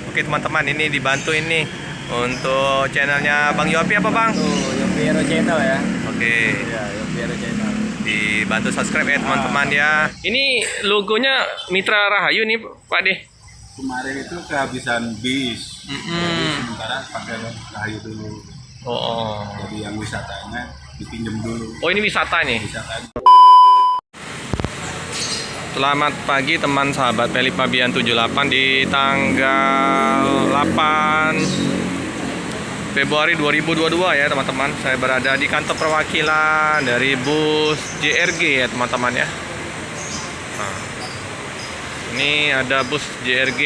Oke teman-teman, ini dibantu ini untuk channelnya Bang Yopi apa Bang? Yopiero Channel ya. Oke. Iya, Yopiero Channel. Dibantu subscribe ya teman-teman ya. Ini logonya Mitra Rahayu nih Pak De. Kemarin itu kehabisan bis, jadi sementara pakai Rahayu dulu. Oh. Jadi yang wisatanya dipinjam dulu. Oh, ini wisata nih. Wisatanya. Selamat pagi teman sahabat Peli Pabian 78 di tanggal 8 Februari 2022 ya teman-teman. Saya berada di kantor perwakilan dari bus JRG ya teman-teman ya. Nah, ini ada bus JRG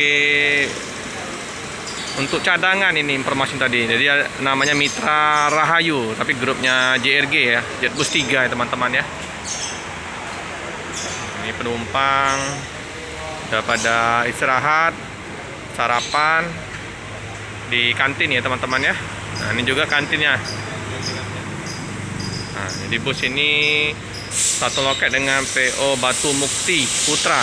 untuk cadangan, ini informasi tadi. Jadi namanya Mitra Rahayu, tapi grupnya JRG ya, Jetbus 3 ya teman-teman ya. Ini penumpang udah pada istirahat, sarapan di kantin ya teman-teman ya. Nah, ini juga kantinnya. Nah, jadi bus ini satu loket dengan PO Batu Mukti Putra.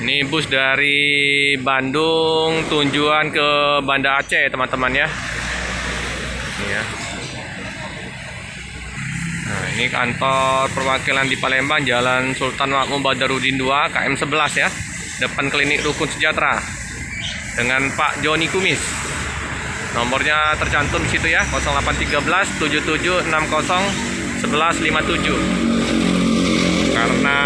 Ini bus dari Bandung tujuan ke Banda Aceh teman-teman ya. Ini ya. Nah, ini kantor perwakilan di Palembang, Jalan Sultan Mahmud Badarudin 2, KM 11 ya. Depan klinik Rukun Sejahtera. Dengan Pak Joni Kumis. Nomornya tercantum di situ ya, 0813 77 60 11 57. Karena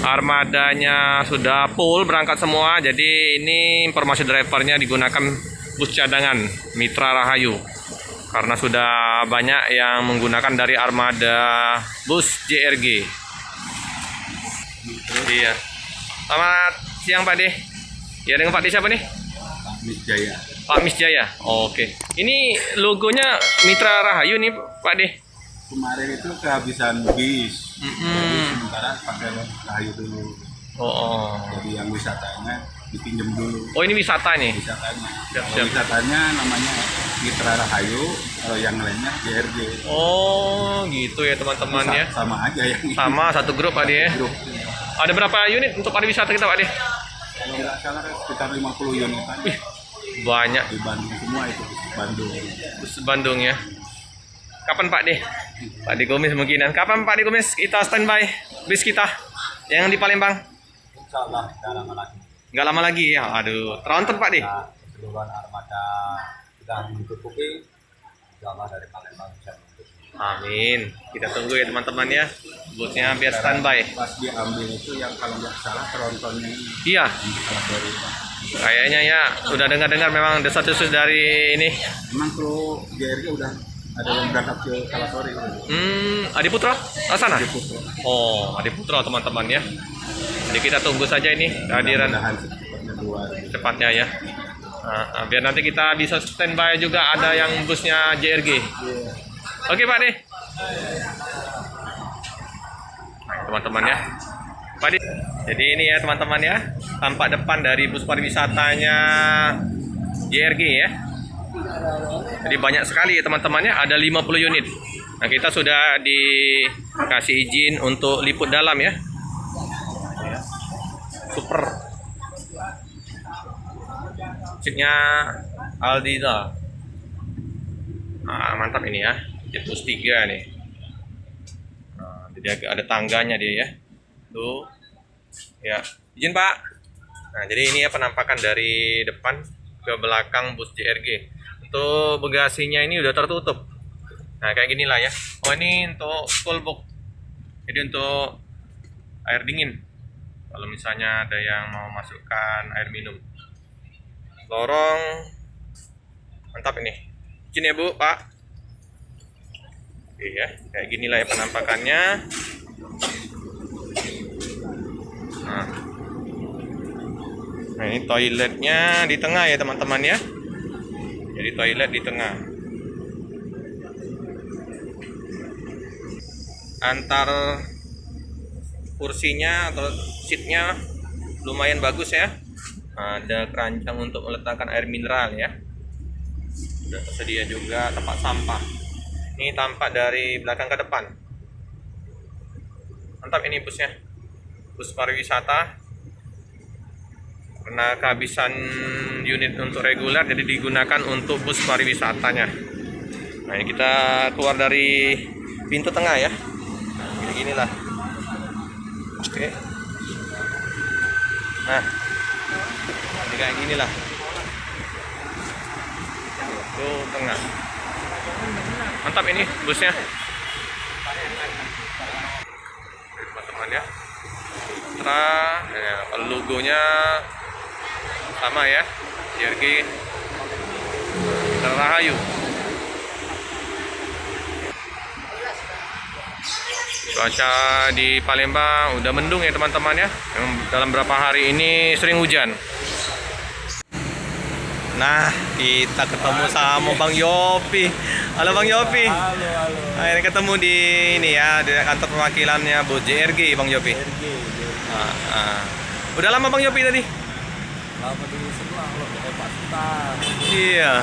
armadanya sudah full berangkat semua, jadi ini informasi drivernya digunakan bus cadangan Mitra Rahayu. Karena sudah banyak yang menggunakan dari armada bus JRG. Iya. Selamat siang Pak De. Ya, dengan Pak De siapa nih? Misjaya. Pak Misjaya. Oke. Ini logonya Mitra Rahayu nih Pak De. Kemarin itu kehabisan bis, jadi sementara pakai Rahayu dulu. Oh. Jadi yang wisatanya dipinjam dulu. Oh, ini wisata nih. Wisatanya. Siap, Kalau siap. wisatanya namanya Mitra Rahayu, kalau yang lainnya JRG. Oh, gitu ya teman-teman ya. Sama aja yang Sama satu grup Pak De ya. grup. Ada berapa unit untuk pariwisata kita Pak De? Kalau nggak salah kan sekitar 50 unitan. Wih, banyak. Di Bandung semua itu, Bandung. Bus Bandung ya. Kapan Pak De? Pak De Gomis mungkinan. Kapan Pak De Gomis kita standby bis kita yang di Palembang? Insya Allah nggak lama lagi. Nggak lama lagi ya. Aduh, tronton Pak De. Nah, keseluruhan armada sudah mencukupi. Insya Allah dari Palembang bisa mencukupi. Amin. Kita tunggu ya teman-teman ya. Busnya biar standby. Pas diambil itu yang kalau nggak salah trontonnya ini. Iya. Yang salah dari Kayaknya ya udah dengar-dengar memang desas-desus dari ini. memang kru JRG udah ada yang berangkat ke Kalasori. Adi Putra? Sana? Di Putra. Oh, Adi Putra teman-teman ya. Jadi kita tunggu saja ini kehadiran Mudah-mudahan secepatnya keluar. cepatnya ya. Nah, biar nanti kita bisa standby juga ada yang busnya JRG. Oke Pak De. Nah, teman-teman ya. Pak De. Jadi ini ya teman-teman ya, tampak depan dari bus pariwisatanya JRG ya. Jadi banyak sekali ya teman-temannya, ada 50 unit. Nah, kita sudah dikasih izin untuk liput dalam ya. Super. Seatnya Aldida. Nah, mantap ini ya. Jetbus 3 nih. Nah, jadi agak ada tangganya dia ya. Tuh. Ya, izin Pak. Nah, jadi ini ya penampakan dari depan ke belakang bus JRG. Untuk bagasinya ini udah tertutup. Nah, kayak gini lah ya. Oh, ini untuk full box. Jadi untuk air dingin. Kalau misalnya ada yang mau masukkan air minum. Lorong mantap ini. Izin ya Bu, Pak. Oke ya, kayak gini lah ya penampakannya. Nah, ini toiletnya di tengah ya teman-teman ya. Jadi toilet di tengah. Antar kursinya atau seatnya lumayan bagus ya. Ada keranjang untuk meletakkan air mineral ya. Sudah tersedia juga tempat sampah. Ini tampak dari belakang ke depan. Mantap ini busnya. Bus pariwisata karena kehabisan unit untuk reguler, jadi digunakan untuk bus pariwisatanya. Nah, ini kita keluar dari pintu tengah ya, gini lah. Oke, nah jadi kayak gini lah, itu tengah. Mantap ini busnya, teman-teman ya. Ya, kalau logonya sama ya, JRG Rahayu. Cuaca di Palembang udah mendung ya teman-teman ya. Dalam beberapa hari ini sering hujan. Nah, kita ketemu sama Bang Yopi. Halo Bang Yopi. Halo. Akhirnya ketemu di ini ya, di kantor perwakilannya bus JRG Bang Yopi. Udah lama Bang Yopi tadi? Lama di sebelah loh, dari Pak Sultan. Iya.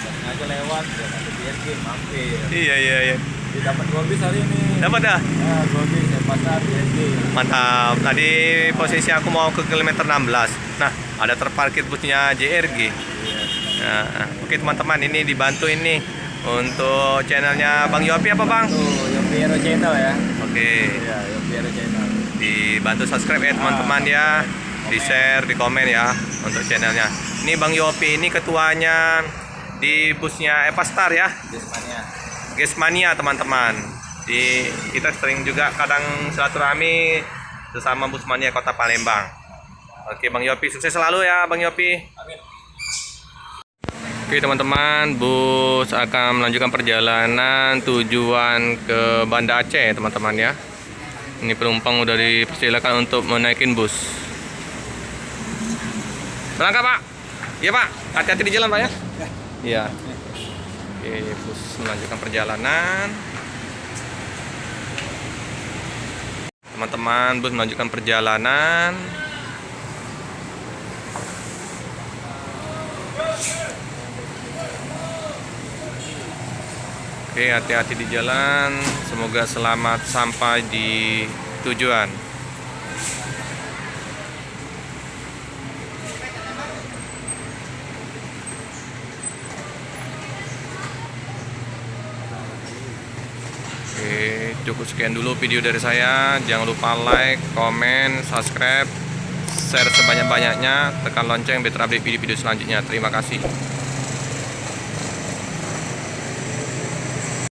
Sengaja lewat, ya ada BRG, mampir. Iya. Dapat 2 bis hari ini. Dapat dah. Ya, 2 bis, saya pasar BRG. Mantap. Tadi posisi aku mau ke kilometer 16. Nah, ada terparkir busnya JRG. Iya. Nah, oke teman-teman, ini dibantu ini untuk channelnya Bang Yopi apa Bang? Tuh, yang Piero Channel ya. Oke. Iya, yang Piero Channel. Dibantu subscribe ya teman-teman ya, di share, di komen ya untuk channelnya. Ini Bang Yopi ini ketuanya di busnya Epastar ya, Desmania. Gesmania teman-teman. Kita sering juga kadang silaturahmi sesama busmania Kota Palembang. Oke Bang Yopi, sukses selalu ya Bang Yopi. Amin. Oke teman-teman, bus akan melanjutkan perjalanan tujuan ke Banda Aceh teman-teman ya. Ini penumpang udah dipersilakan untuk menaikin bus. Berangkat Pak? Iya Pak, hati-hati di jalan Pak ya. Iya. Oke, bus melanjutkan perjalanan. Teman-teman, bus melanjutkan perjalanan. Oke, hati-hati di jalan. Semoga selamat sampai di tujuan. Oke, cukup sekian dulu video dari saya. Jangan lupa like, komen, subscribe, share sebanyak-banyaknya, tekan lonceng biar terupdate video-video selanjutnya. Terima kasih.